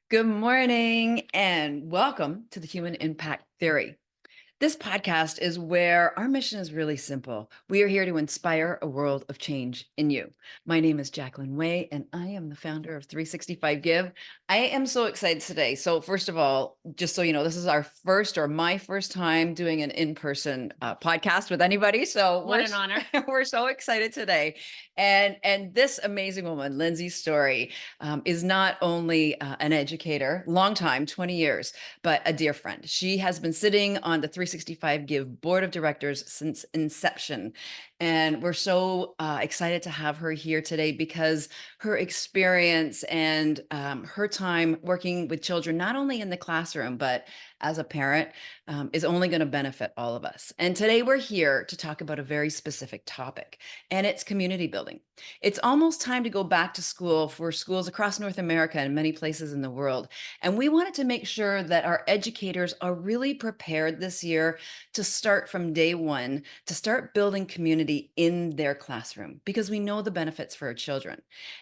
Good morning and welcome to the Human Impact Theory. This podcast is where our mission is really simple. We are here to inspire a world of change in you. My name is Jacqueline Way, and I am the founder of 365 Give. I am so excited today. So, first of all, just so you know, this is our first or my first time doing an in-person podcast with anybody. So What an honor. we're so excited today. And this amazing woman, Lindsay Storry, is not only an educator, long time, 20 years, but a dear friend. She has been sitting on the 365 Give board of directors since inception. And we're so excited to have her here today because her experience and her time working with children, not only in the classroom, but as a parent, is only going to benefit all of us. And today we're here to talk about a very specific topic, and it's community building. It's almost time to go back to school for schools across North America and many places in the world. And we wanted to make sure that our educators are really prepared this year to start from day one, to start building community in their classroom, because we know the benefits for our children.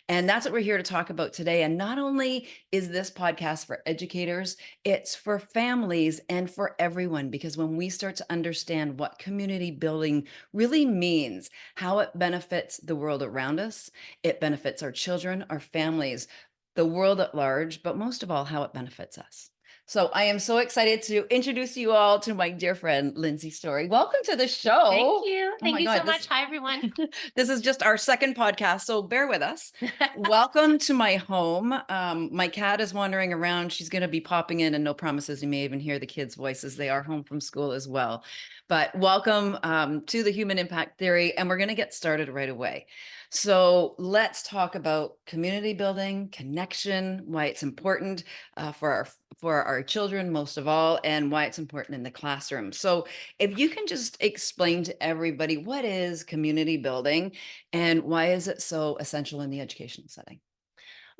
And that's what we're here to talk about today. And not only is this podcast for educators, it's for families and for everyone, because when we start to understand what community building really means, how it benefits the world around us, it benefits our children, our families, the world at large, but most of all, how it benefits us. So I am so excited to introduce you all to my dear friend, Lindsay Storry. Welcome to the Thank show. you. Oh Thank my you so God, much. Hi, everyone. this is just our second podcast, so bear with us. Welcome to my home. My cat is wandering around. She's going to be popping in, and no promises. You may even hear the kids' voices. They are home from school as well. But welcome to the Human Impact Theory, and we're going to get started right away. So let's talk about community building, connection, why it's important for our children most of all, and why it's important in the classroom. So if you can just explain to everybody what is community building and why is it so essential in the educational setting?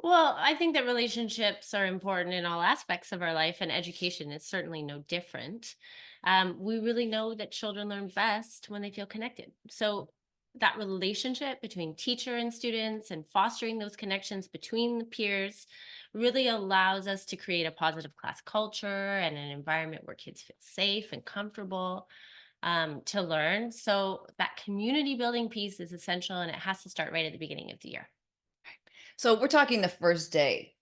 Well, I think that relationships are important in all aspects of our life, and education is certainly no different. We really know that children learn best when they feel connected. So, that relationship between teacher and students and fostering those connections between the peers really allows us to create a positive class culture and an environment where kids feel safe and comfortable to learn. So, that community building piece is essential, and it has to start right at the beginning of the year. So we're talking the first day.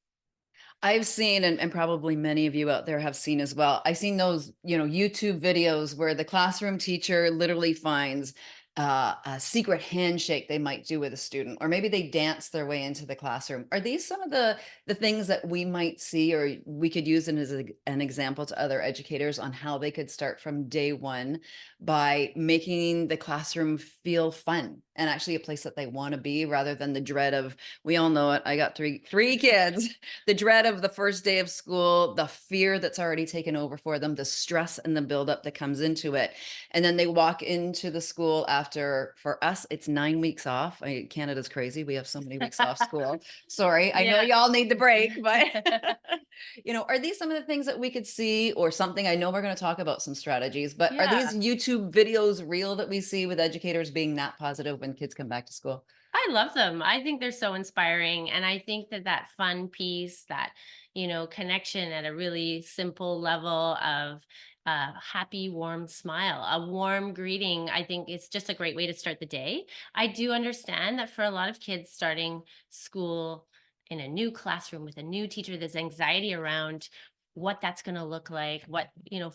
I've seen, and probably many of you out there have seen as well. I've seen those, YouTube videos where the classroom teacher literally finds a secret handshake they might do with a student, or maybe they dance their way into the classroom. Are these some of the things that we might see, or we could use as an example to other educators on how they could start from day one by making the classroom feel fun and actually a place that they want to be, rather than the dread of, we all know it. I got three kids. The dread of the first day of school, the fear that's already taken over for them, the stress and the buildup that comes into it. And then they walk into the school after, for us, it's 9 weeks off. Canada's crazy. We have so many weeks off school. Sorry. I know Yeah. y'all need the break, but are these some of the things that we could see or something? I know we're going to talk about some strategies, but are these Yeah, YouTube videos real that we see with educators being that positive when kids come back to school? I love them. I think they're so inspiring. And I think that that fun piece, that, connection at a really simple level of a happy, warm smile, a warm greeting, I think it's just a great way to start the day. I do understand that for a lot of kids starting school in a new classroom with a new teacher, there's anxiety around what that's going to look like, what,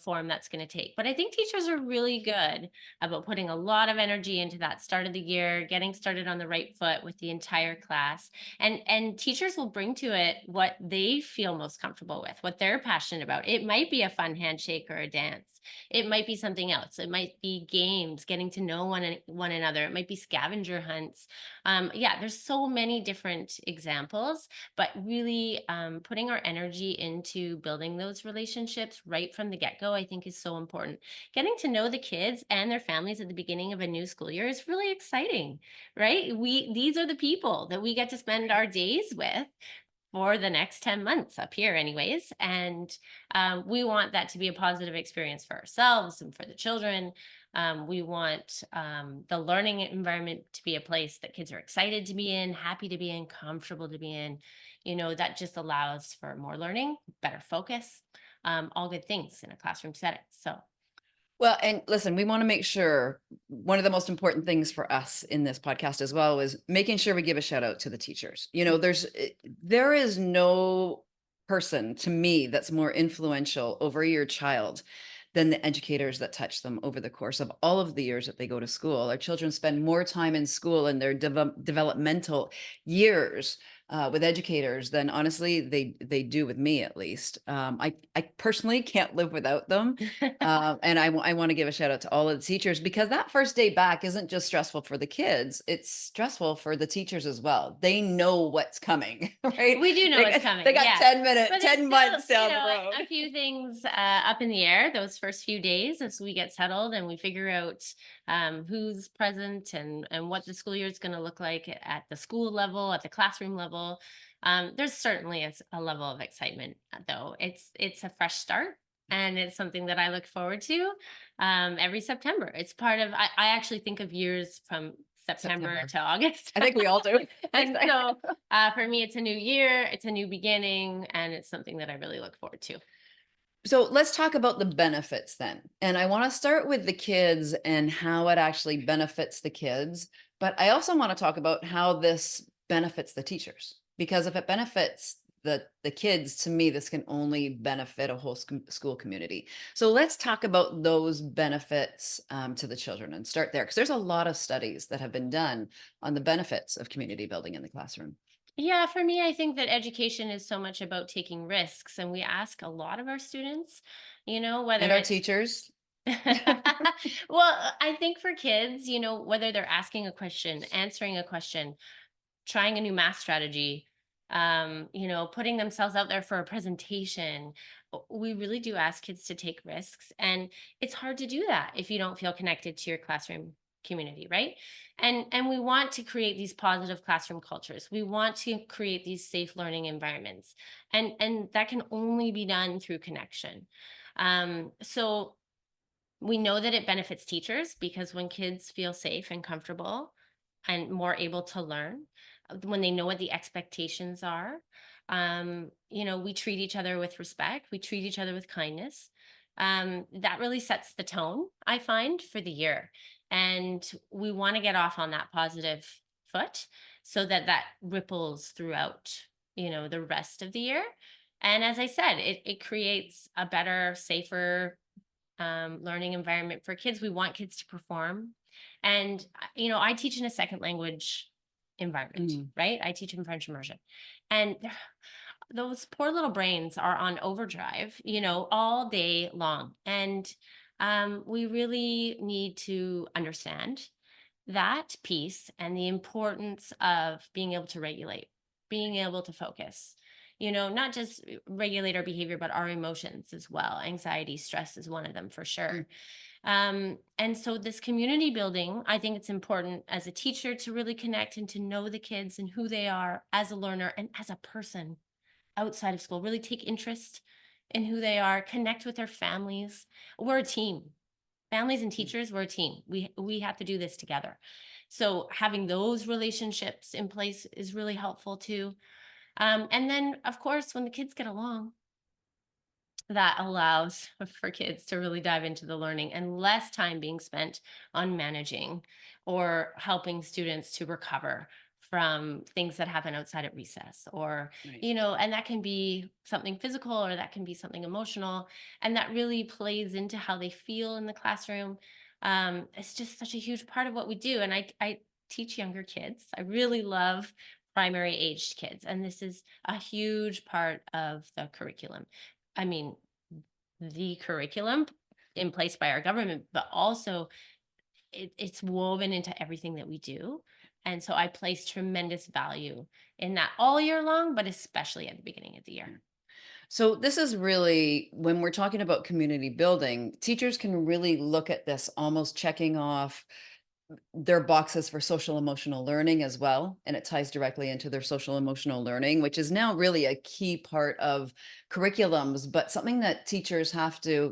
form that's going to take. But I think teachers are really good about putting a lot of energy into that start of the year, getting started on the right foot with the entire class. And teachers will bring to it what they feel most comfortable with, what they're passionate about. It might be a fun handshake or a dance. It might be something else. It might be games, getting to know one another. It might be scavenger hunts. Yeah, there's so many different examples, but really putting our energy into building those relationships right from the get-go, I think, is so important. Getting to know the kids and their families at the beginning of a new school year is really exciting, right? These are the people that we get to spend our days with for the next 10 months up here anyways. And we want that to be a positive experience for ourselves and for the children. We want the learning environment to be a place that kids are excited to be in, happy to be in, comfortable to be in. That just allows for more learning, better focus, all good things in a classroom setting. So Well, and listen, we want to make sure one of the most important things for us in this podcast as well is making sure we give a shout out to the teachers. There is no person to me that's more influential over your child than the educators that touch them over the course of all of the years that they go to school. Our children spend more time in school in their developmental years with educators than honestly they do with me, at least. I personally can't live without them. And I want to give a shout out to all of the teachers, because that first day back isn't just stressful for the kids, it's stressful for the teachers as well. They know what's coming, right? we do know what's They coming, got yeah. 10 minutes, But there's 10 still, months down the road. a few things up in the air those first few days as we get settled and we figure out who's present and what the school year is going to look like at the school level, at the classroom level. There's certainly a level of excitement, though. It's a fresh start, and it's something that I look forward to every September. It's part of. I actually think of years from September September. to August. I think we all do. And so for me, it's a new year, it's a new beginning, and it's something that I really look forward to. So let's talk about the benefits then. And I want to start with the kids and how it actually benefits the kids. But I also want to talk about how this benefits the teachers. Because if it benefits the kids, to me, this can only benefit a whole school community. So let's talk about those benefits to the children and start there. Because there's a lot of studies that have been done on the benefits of community building in the classroom. Yeah, for me, I think that education is so much about taking risks. And we ask a lot of our students, And whether our it's teachers. well, I think for kids, whether they're asking a question, answering a question, trying a new math strategy, putting themselves out there for a presentation. We really do ask kids to take risks. And it's hard to do that if you don't feel connected to your classroom community, right? And we want to create these positive classroom cultures. We want to create these safe learning environments. And that can only be done through connection. So we know that it benefits teachers because when kids feel safe and comfortable and more able to learn, when they know what the expectations are, we treat each other with respect, we treat each other with kindness. That really sets the tone, I find, for the year. And we want to get off on that positive foot so that that ripples throughout, the rest of the year. And as I said, it creates a better, safer learning environment for kids. We want kids to perform. And, I teach in a second language environment, Mm. right? I teach in French immersion. And those poor little brains are on overdrive, all day long. And we really need to understand that piece and the importance of being able to regulate, being able to focus, not just regulate our behavior, but our emotions as well. Anxiety, stress is one of them for sure. And so, this community building, I think it's important as a teacher to really connect and to know the kids and who they are as a learner and as a person outside of school, really take interest in who they are, connect with their families. We're a team. Families and teachers, we're a team. We have to do this together. So having those relationships in place is really helpful too. And then, of course, when the kids get along, that allows for kids to really dive into the learning and less time being spent on managing or helping students to recover from things that happen outside at recess or Right. and that can be something physical or that can be something emotional, and that really plays into how they feel in the classroom. It's just such a huge part of what we do, and I teach younger kids. I really love primary aged kids, and this is a huge part of the curriculum. I mean, the curriculum in place by our government, but also it's woven into everything that we do. And so I place tremendous value in that all year long, but especially at the beginning of the year. So this is really, when we're talking about community building, teachers can really look at this almost checking off their boxes for social emotional learning as well, and it ties directly into their social emotional learning, which is now really a key part of curriculums, but something that teachers have to,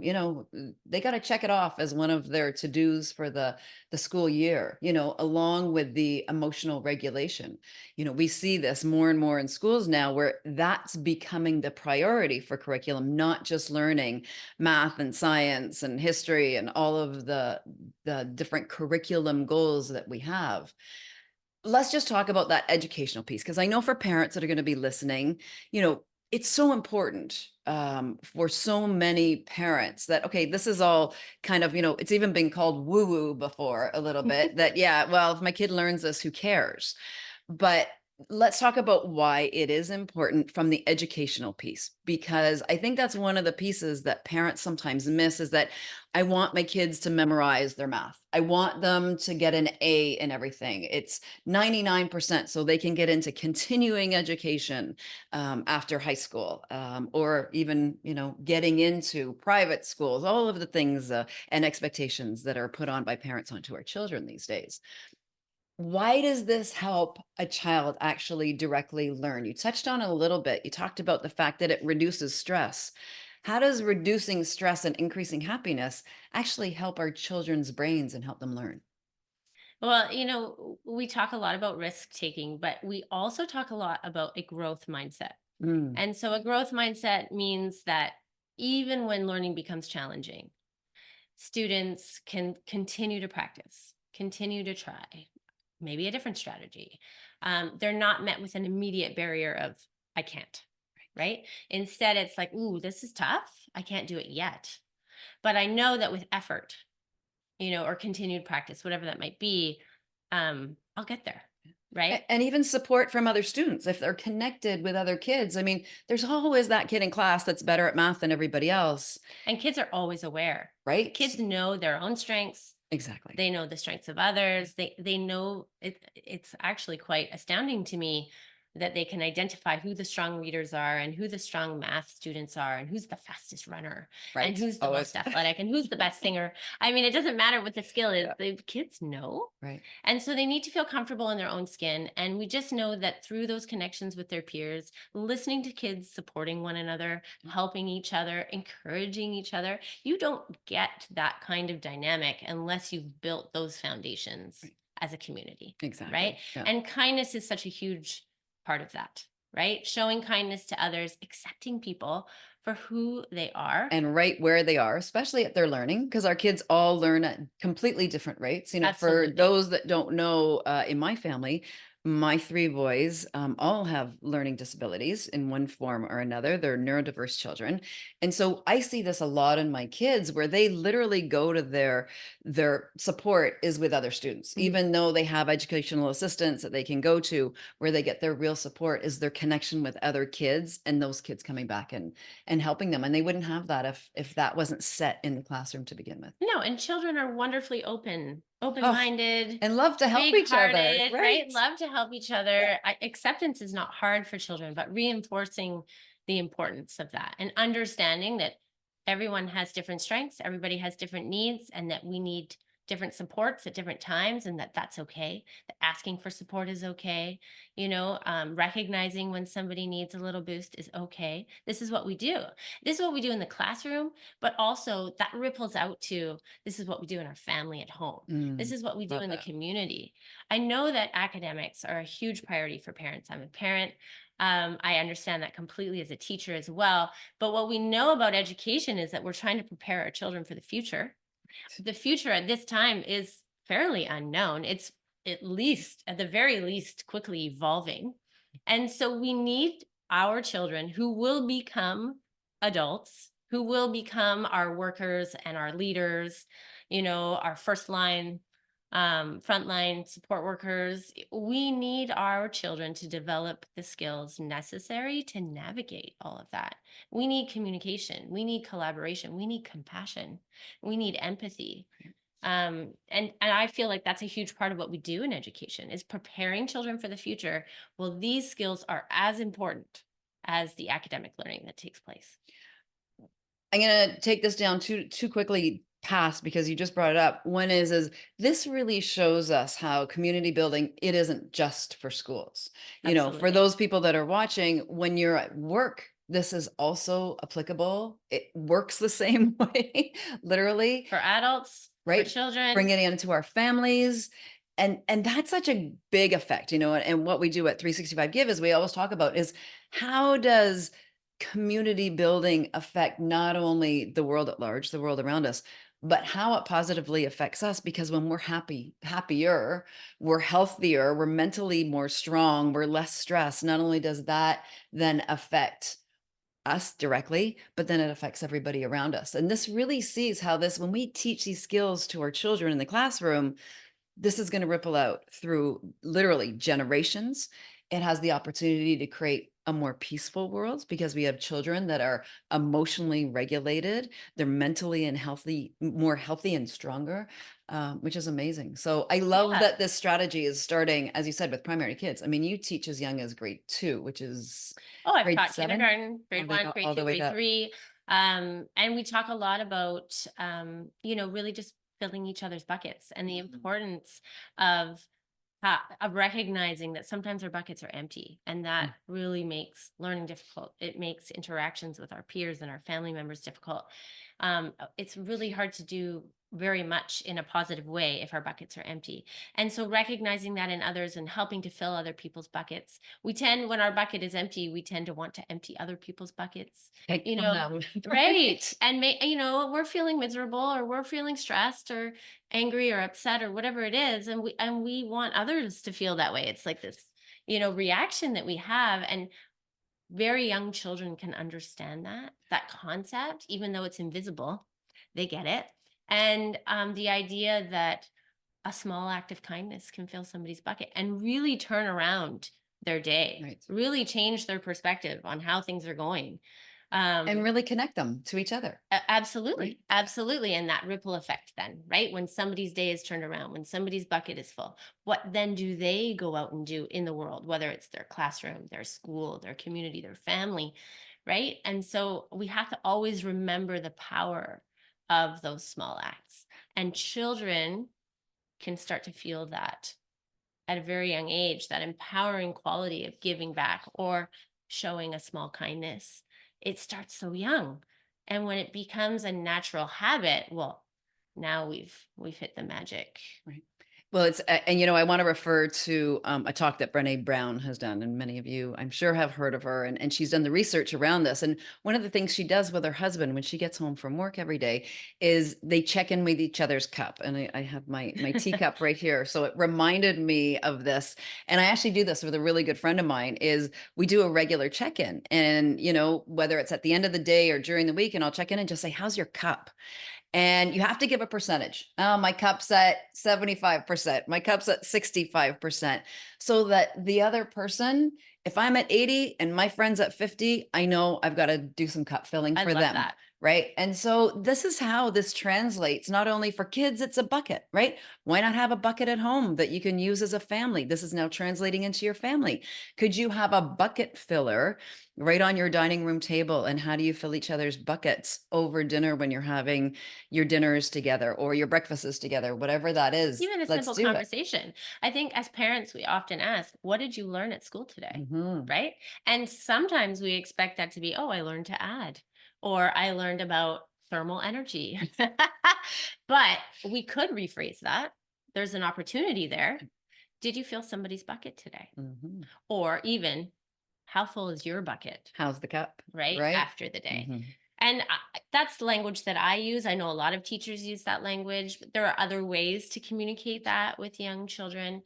they got to check it off as one of their to-dos for the school year, along with the emotional regulation. We see this more and more in schools now, where that's becoming the priority for curriculum, not just learning math and science and history and all of the different curriculum goals that we have. Let's just talk about that educational piece, because I know for parents that are going to be listening, it's so important for so many parents that, okay, this is all kind of, it's even been called woo woo before a little bit, that, yeah, well, if my kid learns this, who cares? But let's talk about why it is important from the educational piece, because I think that's one of the pieces that parents sometimes miss, is that I want my kids to memorize their math. I want them to get an A in everything. It's 99% so they can get into continuing education after high school, or even, getting into private schools, all of the things and expectations that are put on by parents onto our children these days. Why does this help a child actually directly learn? You touched on it a little bit. You talked about the fact that it reduces stress. How does reducing stress and increasing happiness actually help our children's brains and help them learn? Well, we talk a lot about risk taking, but we also talk a lot about a growth mindset. Mm, And so a growth mindset means that even when learning becomes challenging, students can continue to practice, continue to try, maybe a different strategy. They're not met with an immediate barrier of, I can't, right? Instead, it's like, ooh, this is tough. I can't do it yet. But I know that with effort, or continued practice, whatever that might be, I'll get there, right? And even support from other students if they're connected with other kids. I mean, there's always that kid in class that's better at math than everybody else, And kids are always aware. right? Kids know their own strengths. Exactly. They know the strengths of others. They know it. It's actually quite astounding to me that they can identify who the strong readers are and who the strong math students are and who's the fastest runner and Right. who's the Always. most athletic and who's the best singer. I mean, it doesn't matter what the skill is. Yeah. The kids know. Right. And so they need to feel comfortable in their own skin. And we just know that through those connections with their peers, listening to kids supporting one another, helping each other, encouraging each other, you don't get that kind of dynamic unless you've built those foundations Right. as a community, right? Exactly. Yeah. And kindness is such a huge part of that, right? Showing kindness to others, accepting people for who they are. And right where they are, especially at their learning, because our kids all learn at completely different rates. For Absolutely. those that don't know, in my family, my three boys all have learning disabilities in one form or another. They're neurodiverse children, and so I see this a lot in my kids, where they literally go to their support is with other students, Mhm. even though they have educational assistants that they can go to. Where they get their real support is their connection with other kids, and those kids coming back and helping them, and they wouldn't have that if that wasn't set in the classroom to begin with. No, and children are wonderfully Oh, open-minded, and love to help each other, big-hearted, right? right? Love to help each Yeah. other. Acceptance is not hard for children, but reinforcing the importance of that and understanding that everyone has different strengths, everybody has different needs, and that we need different supports at different times, and that that's okay. That asking for support is okay. Recognizing when somebody needs a little boost is okay. This is what we do. This is what we do in the classroom, but also that ripples out to this is what we do in our family at home. This Mm, is what we do love in the that. community. I know that academics are a huge priority for parents. I'm a parent. I understand that completely as a teacher as well. But what we know about education is that we're trying to prepare our children for the future. The future at this time is fairly unknown. It's at the very least, quickly evolving. And so we need our children who will become adults, who will become our workers and our leaders, our first line, frontline support workers. We need our children to develop the skills necessary to navigate all of that. We need communication, we need collaboration, we need compassion, we need empathy. And I feel like that's a huge part of what we do in education is preparing children for the future. Well, these skills are as important as the academic learning that takes place. I'm gonna take this down too quickly. past because you just brought it up. One is this really shows us how community building, it isn't just for schools. For Absolutely. those people that are watching, when you're at work, this is also applicable. It works the same way, literally, For adults, for right? Bring children. it into our families. And that's such a big effect, and what we do at 365 Give is we always talk about is how does community building affect not only the world at large, the world around us, but how it positively affects us, because when we're happier, we're healthier, we're mentally more strong, we're less stressed. Not only does that then affect us directly, but then it affects everybody around us. And this really sees how this, when we teach these skills to our children in the classroom, this is going to ripple out through literally generations. It has the opportunity to create a more peaceful world because we have children that are emotionally regulated. They're mentally and healthy, more healthy and stronger, which is amazing. So I love Yeah. that this strategy is starting, as you said, with primary kids. I mean, you teach as young as grade 2, which is Oh, I've grade taught 7. kindergarten, grade All the, 1, grade all 2, the way grade up. 3. And we talk a lot about, really just filling each other's buckets and the Mhm. importance of of recognizing that sometimes our buckets are empty, and that really makes learning difficult. It makes interactions with our peers and our family members difficult. It's really hard to do very much in a positive way if our buckets are empty. And so recognizing that in others and helping to fill other people's buckets. We tend, when our bucket is empty, we tend to want to empty other people's buckets, Take you from know, them. right. Right. And we're feeling miserable, or we're feeling stressed or angry or upset or whatever it is, and we want others to feel that way. It's like this, reaction that we have, and very young children can understand that concept, even though it's invisible. They get it. And the idea that a small act of kindness can fill somebody's bucket and really turn around their day, Right. really change their perspective on how things are going. And um really connect them to each other. Right. Absolutely, absolutely, and that ripple effect then, right? When somebody's day is turned around, when somebody's bucket is full, what then do they go out and do in the world, whether it's their classroom, their school, their community, their family, right? And so we have to always remember the power of those small acts. And children can start to feel that at a very young age, that empowering quality of giving back or showing a small kindness. It starts so young. And when it becomes a natural habit, well, now we've hit the magic. Right. Well, and I want to refer to a talk that Brene Brown has done, and many of you, I'm sure, have heard of her. And she's done the research around this. And one of the things she does with her husband when she gets home from work every day is they check in with each other's cup. And I have my teacup right here, so it reminded me of this. And I actually do this with a really good friend of mine. Is we do a regular check in, and whether it's at the end of the day or during the week, and I'll check in and just say, "How's your cup?" And you have to give a percentage. Oh, my cup's at 75%. My cup's at 65%. So that the other person, if I'm at 80 and my friend's at 50, I know I've got to do some cup filling I for love them. that. Right. And so this is how this translates. Not only for kids, it's a bucket, right? Why not have a bucket at home that you can use as a family? This is now translating into your family. Could you have a bucket filler right on your dining room table? And how do you fill each other's buckets over dinner when you're having your dinners together or your breakfasts together, whatever that is? Even a Let's simple do it. conversation. I think as parents, we often ask, what did you learn at school today? Mhm. Right. And sometimes we expect that to be, oh, I learned to add, or I learned about thermal energy. But we could rephrase that. There's an opportunity there. Did you fill somebody's bucket today? Mhm. Or even, how full is your bucket, How's the cup? right? Right? After the day. Mhm. And that's the language that I use. I know a lot of teachers use that language, but there are other ways to communicate that with young children,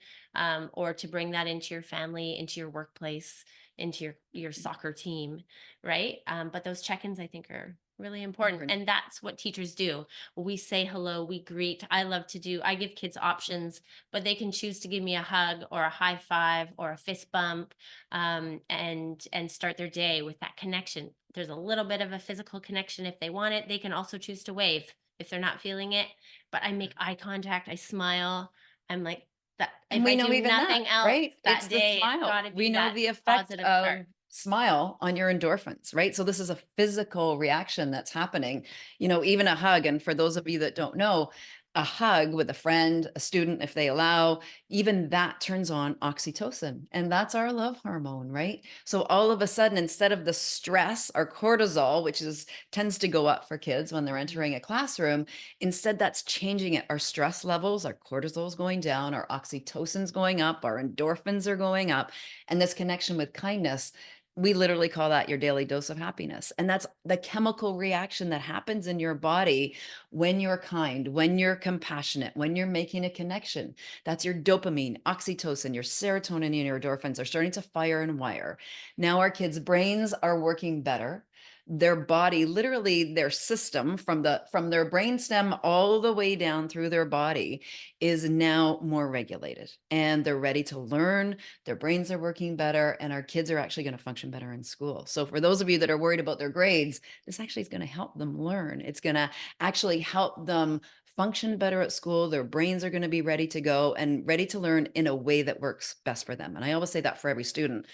or to bring that into your family, into your workplace, into your soccer team, right? But those check-ins, I think, are really important, Important. and that's what teachers do. We say hello, we greet. I give kids options, but they can choose to give me a hug or a high five or a fist bump, and start their day with that connection. There's a little bit of a physical connection if they want it. They can also choose to wave if they're not feeling it. But I make eye contact, I smile. I'm like that. And If we I know do even that, nothing else right? that It's the day, it's got smile. to We be know that the effect positive of start. smile on your endorphins, right? So this is a physical reaction that's happening. Even a hug, and for those of you that don't know, a hug with a friend, a student, if they allow, even that turns on oxytocin, and that's our love hormone, right? So all of a sudden, instead of the stress or cortisol, which is tends to go up for kids when they're Mhm. entering a classroom, instead that's changing it. Our stress levels, our cortisol is going down, our oxytocin's going up, our endorphins are going up, and this connection with kindness, we literally call that your daily dose of happiness. And that's the chemical reaction that happens in your body when you're kind, when you're compassionate, when you're making a connection. That's your dopamine, oxytocin, your serotonin, and your endorphins are starting to fire and wire. Now our kids' brains are working better. Their body, literally their system from their brainstem all the way down through their body is now more regulated, and they're ready to learn. Their brains are working better, and our kids are actually going to function better in school. So for those of you that are worried about their grades, this actually is going to help them learn. It's going to actually help them function better at school. Their brains are going to be ready to go and ready to learn in a way that works best for them. And I always say that for every student.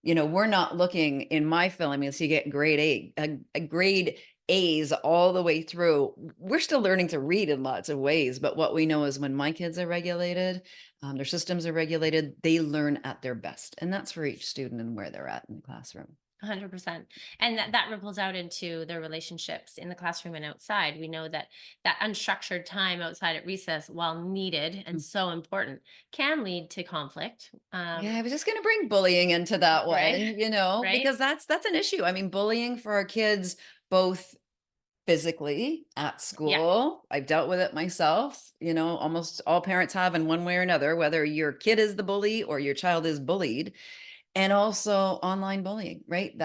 We're not looking in my film as you get a grade A's all the way through. We're still learning to read in lots of ways, but what we know is when my kids are regulated, their systems are regulated, they learn at their best. And that's for each student and where they're at in the classroom. 100%. And that ripples out into their relationships in the classroom and outside. We know that that unstructured time outside at recess, while needed and Mm. so important, can lead to conflict. Yeah, I was just going to bring bullying into that Right. one, Right. because that's an issue. I mean, bullying for our kids, both physically at Yeah. school. I've dealt with it myself. Almost all parents have in one way or another, whether your kid is the bully or your child is bullied. And also online bullying, right?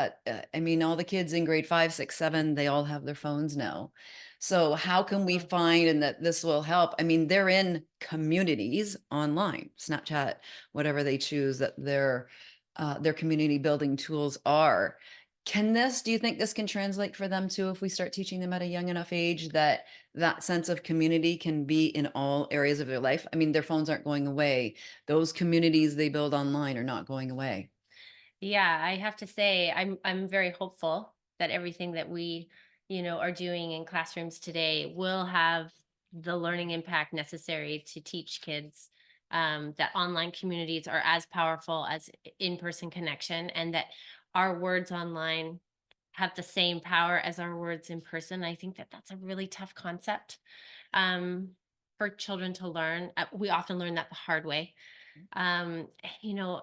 I mean, all the kids in grade 5, 6, 7, they all have their phones now. So how can we Mhm. find, and that this will help? I mean, they're in communities online, Snapchat, whatever they choose that their community building tools are. Do you think this can translate for them too, if we start teaching them at a young enough age that that sense of community can be in all areas of their life? I mean, their phones aren't going away. Those communities they build online are not going away. Yeah, I have to say I'm very hopeful that everything that we, are doing in classrooms today will have the learning impact necessary to teach kids that online communities are as powerful as in-person connection, and that our words online have the same power as our words in person. I think that that's a really tough concept um, for children to learn. We often learn that the hard way. Um, you know,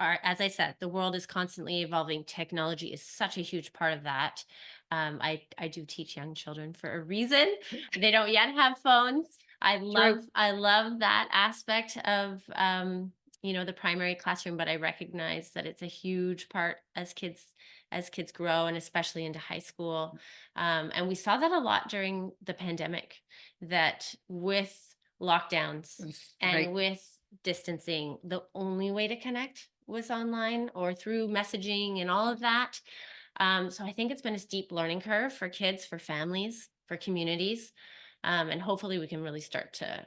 as I said, the world is constantly evolving. Technology is such a huge part of that. I do teach young children for a reason. They don't yet have phones. True. I love that aspect of the primary classroom, but I recognize that it's a huge part as kids grow, and especially into high school. And we saw that a lot during the pandemic. That with lockdowns and Right. with distancing, the only way to connect was online or through messaging and all of that. So I think it's been a steep learning curve for kids, for families, for communities. And hopefully we can really start to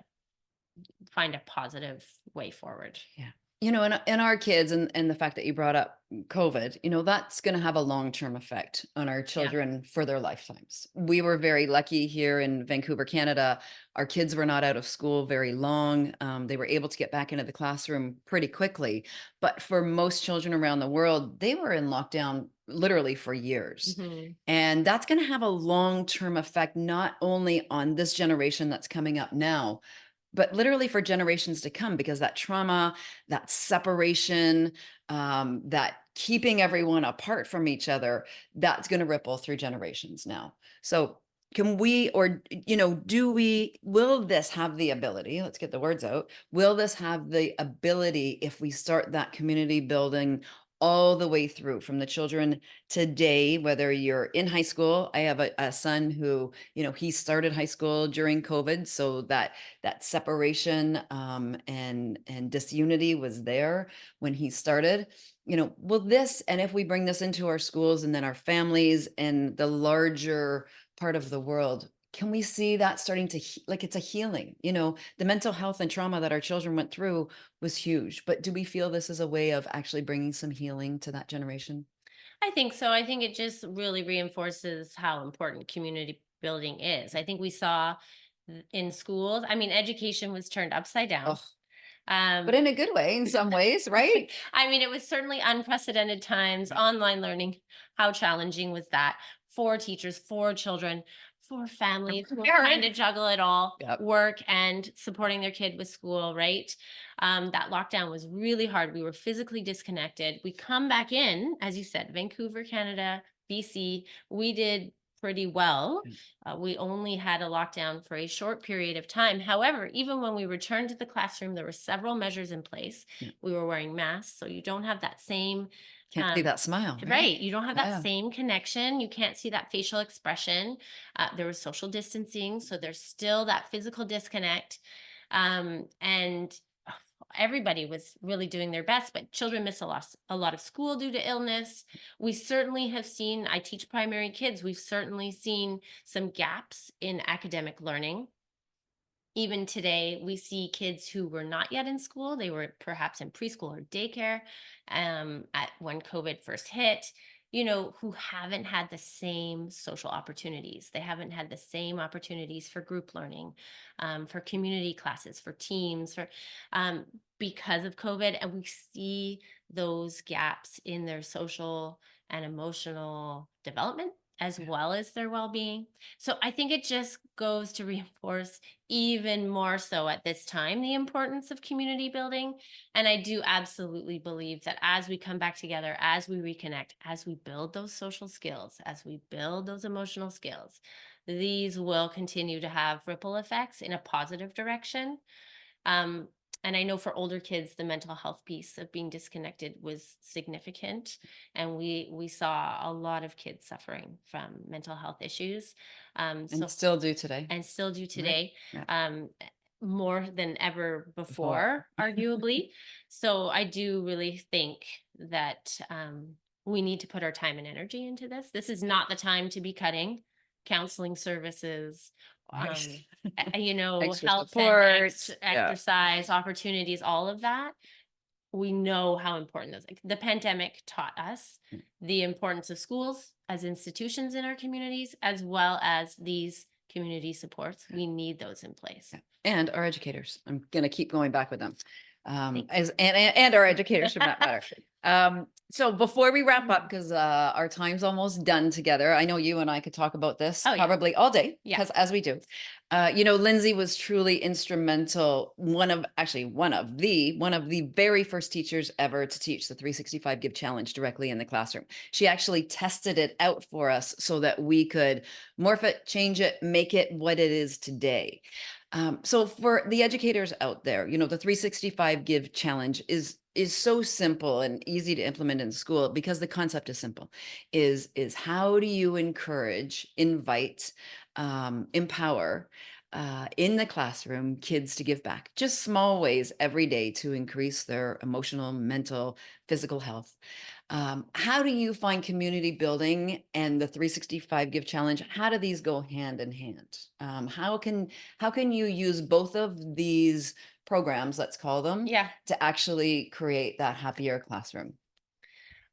find a positive way forward. Yeah. And our kids, and the fact that you brought up COVID, that's going to have a long-term effect on our Yeah. children for their lifetimes. We were very lucky here in Vancouver, Canada. Our kids were not out of school very long. They were able to get back into the classroom pretty quickly. But for most children around the world, they were in lockdown literally for years. Hmm. And that's going to have a long-term effect, not only on this generation that's coming up now, but literally for generations to come, because that trauma, that separation, that keeping everyone apart from each other, that's going to ripple through generations now. So can we, or will this have the ability, let's get the words out, will this have the ability, if we start that community building all the way through from the children today, whether you're in high school? I have a son who, he started high school during COVID, so that separation, and disunity was there when he started. Will this, and if we bring this into our schools and then our families and the larger part of the world, can we see that starting to like it's a healing? The mental health and trauma that our children went through was huge. But do we feel this is a way of actually bringing some healing to that generation? I think so. I think it just really reinforces how important community building is. I think we saw in schools, I mean, education was turned upside down. Oh, Um, but in a good way, in some ways, right? I mean, it was certainly unprecedented times, online learning. How challenging was that for teachers, for children, for families For who are trying to parents. juggle it all, Yep. work and supporting their kid with school, right? That lockdown was really hard. We were physically disconnected. We come back in, as you said, Vancouver, Canada, BC. We did pretty well. Yeah. We only had a lockdown for a short period of time. However, even when we returned to the classroom, there were several measures in place. Yeah. We were wearing masks, so you don't have that same Can't see that smile, right? right, you don't have that Yeah. same connection. You can't see that facial expression. There was social distancing, so there's still that physical disconnect. And everybody was really doing their best, but children miss a lot of school due to illness. We certainly have seen, I teach primary kids, we've certainly seen some gaps in academic learning. Even today, we see kids who were not yet in school. They were perhaps in preschool or daycare at when COVID first hit, who haven't had the same social opportunities. They haven't had the same opportunities for group learning, for community classes, for teams, um, because of COVID. And we see those gaps in their social and emotional development as Yeah. well as their well-being. So I think it just goes to reinforce even more so at this time the importance of community building. And I do absolutely believe that as we come back together, as we reconnect, as we build those social skills, as we build those emotional skills, these will continue to have ripple effects in a positive direction. um, and I know for older kids, the mental health piece of being disconnected was significant, and we saw a lot of kids suffering from mental health issues. And So still do today, and still do right? today, Yeah. more than ever Before. before, arguably. So I do really think that we need to put our time and energy into this. This is not the time to be cutting counseling services, Right. Extra health and support. Yeah. exercise opportunities, all of that. We know how important those, like, the pandemic taught us the importance of schools as institutions in our communities, as well as these community supports. We need those in place. Yeah. And our educators. I'm going to keep going back with them. Thank As and our educators for that matter. So before we wrap up, because our time's almost done together, I know you and I could talk about this Oh, yeah. probably all day, Yeah. because as we do. Lindsay was truly instrumental. One of the very first teachers ever to teach the 365 Give Challenge directly in the classroom. She actually tested it out for us so that we could morph it, change it, make it what it is today. So for the educators out there, the 365 Give Challenge is so simple and easy to implement in school because the concept is simple. Is how do you encourage, invite, empower in the classroom kids to give back? Just small ways every day to increase their emotional, mental, physical health. How do you find community building and the 365 Give Challenge? How do these go hand in hand? How can you use both of these programs, let's call them, Yeah. to actually create that happier classroom?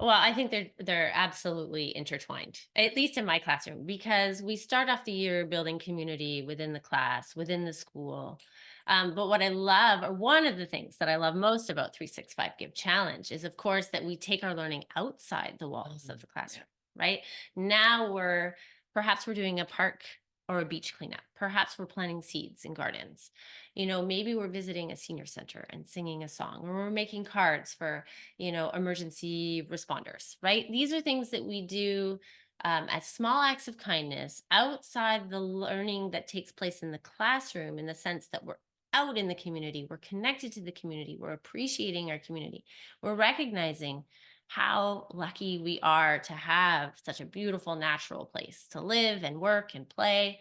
Well, I think they're absolutely intertwined, at least in my classroom, because we start off the year building community within the class, within the school. But what I love, or one of the things that I love most about 365 Give Challenge, is of course that we take our learning outside the walls of the Yeah. classroom, right? Now perhaps we're doing a park or a beach cleanup. Perhaps we're planting seeds in gardens. Maybe we're visiting a senior center and singing a song, or we're making cards for emergency responders, right? These are things that we do as small acts of kindness outside the learning that takes place in the classroom, in the sense that we're out in the community, we're connected to the community, we're appreciating our community, we're recognizing how lucky we are to have such a beautiful natural place to live and work and play,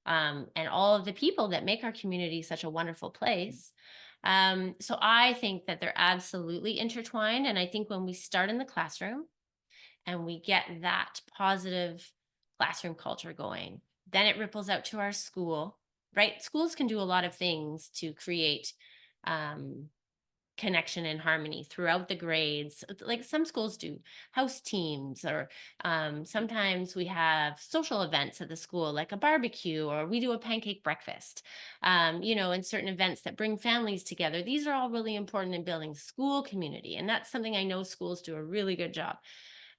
and all of the people that make our community such a wonderful place. So I think that they're absolutely intertwined. And I think when we start in the classroom and we get that positive classroom culture going, then it ripples out to our school, right? Schools can do a lot of things to create um, connection and harmony throughout the grades. Like some schools do house teams, or sometimes we have social events at the school, like a barbecue, or we do a pancake breakfast, and certain events that bring families together. These are all really important in building school community. And that's something I know schools do a really good job.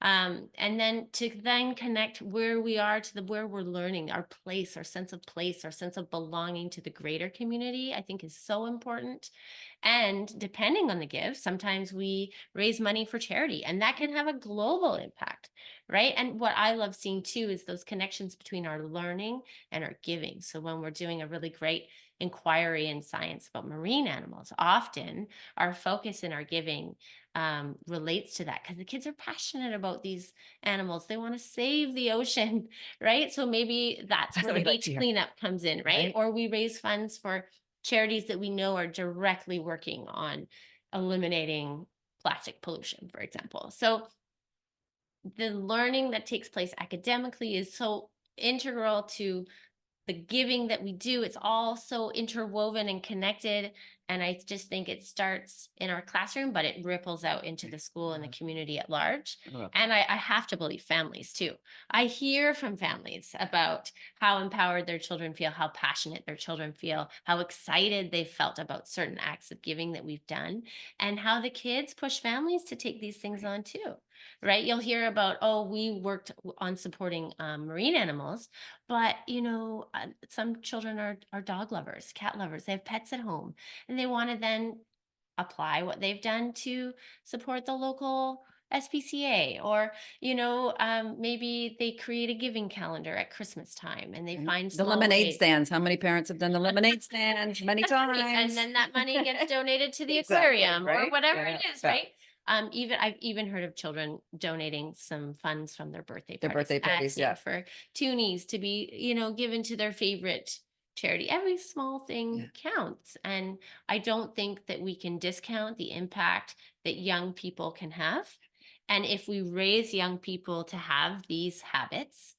And then to then connect where we are to the where we're learning, our place, our sense of belonging to the greater community, I think is so important. And depending on the gift, sometimes we raise money for charity, and that can have a global impact, right? And what I love seeing too is those connections between our learning and our giving. So when we're doing a really great inquiry in science about marine animals, often our focus in our giving relates to that, because the kids are passionate about these animals. They want to save the ocean, right? So maybe that's That's where what we the like to beach hear. cleanup comes in, right? Right. Or we raise funds for charities that we know are directly working on eliminating plastic pollution, for example. So the learning that takes place academically is so integral to the giving that we do. It's all so interwoven and connected. And I just think it starts in our classroom, but it ripples out into the school and the community at large. I love that. And I have to believe families too. I hear from families about how empowered their children feel, how passionate their children feel, how excited they felt about certain acts of giving that we've done, and how the kids push families to take these things on too. Right? You'll hear about, oh, we worked on supporting marine animals, but some children are dog lovers, cat lovers. They have pets at home, and they want to then apply what they've done to support the local SPCA, or maybe they create a giving calendar at Christmas time, and they Right. find The small lemonade ways. stands. How many parents have done the lemonade stands many That's right, and times? then that money gets donated to the Exactly, aquarium or right? whatever Yeah. it is, Yeah. right? I've even heard of children donating some funds from their birthday Their parties, birthday parties, asking yeah. for toonies to be, given to their favorite charity. Every small Yeah. thing counts, and I don't think that we can discount the impact that young people can have. And if we raise young people to have these habits,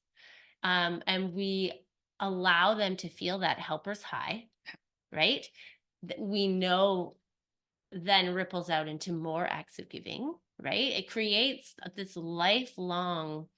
and we allow them to feel that helper's high, right? We know then ripples out into more acts of giving, right? It creates this lifelong,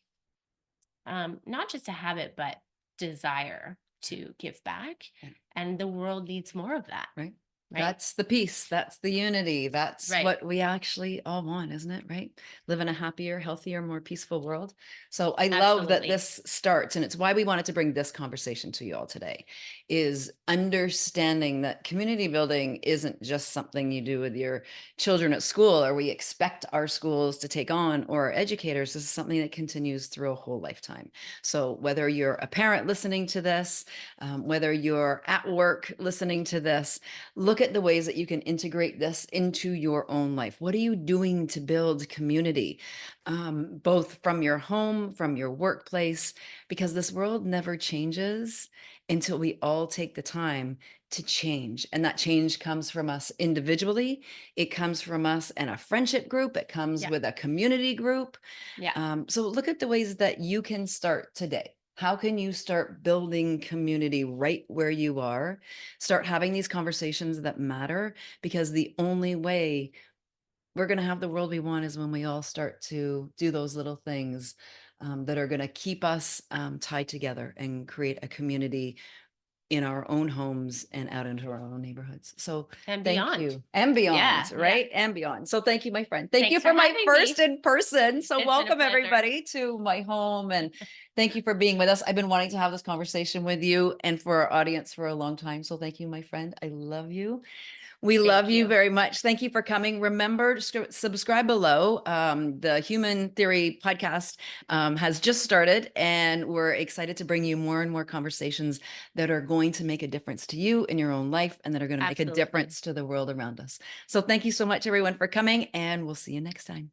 not just a habit, but desire to give back. Yeah. And the world needs more of that, Right. right? That's the peace. That's the unity. That's Right. what we actually all want, isn't it? Right. Live in a happier, healthier, more peaceful world. So I love that Absolutely. this starts, and it's why we wanted to bring this conversation to you all today, is understanding that community building isn't just something you do with your children at school, or we expect our schools to take on, or our educators. This is something that continues through a whole lifetime. So whether you're a parent listening to this, whether you're at work listening to this, look at the ways that you can integrate this into your own life. What are you doing to build community, both from your home, from your workplace? Because this world never changes until we all take the time to change. And that change comes from us individually. It comes from us in a friendship group. It comes Yeah. with a community group. Yeah. So look at the ways that you can start today. How can you start building community right where you are? Start having these conversations that matter, because the only way we're going to have the world we want is when we all start to do those little things that are going to keep us tied together and create a community in our own homes and out into our own neighborhoods. So And thank beyond. you. And beyond, Yeah. Yeah. right? And beyond. So thank you, my friend. Thank you Thanks for for my having first me. in person. So It's been a welcome pleasure. everybody to my home, and thank you for being with us. I've been wanting to have this conversation with you and for our audience for a long time. So thank you, my friend. I love you. We love Thank you you. very much. Thank you for coming. Remember to subscribe below. The Human Theory podcast has just started, and we're excited to bring you more and more conversations that are going to make a difference to you in your own life, and that are going to make a Absolutely. difference to the world around us. So thank you so much, everyone, for coming, and we'll see you next time.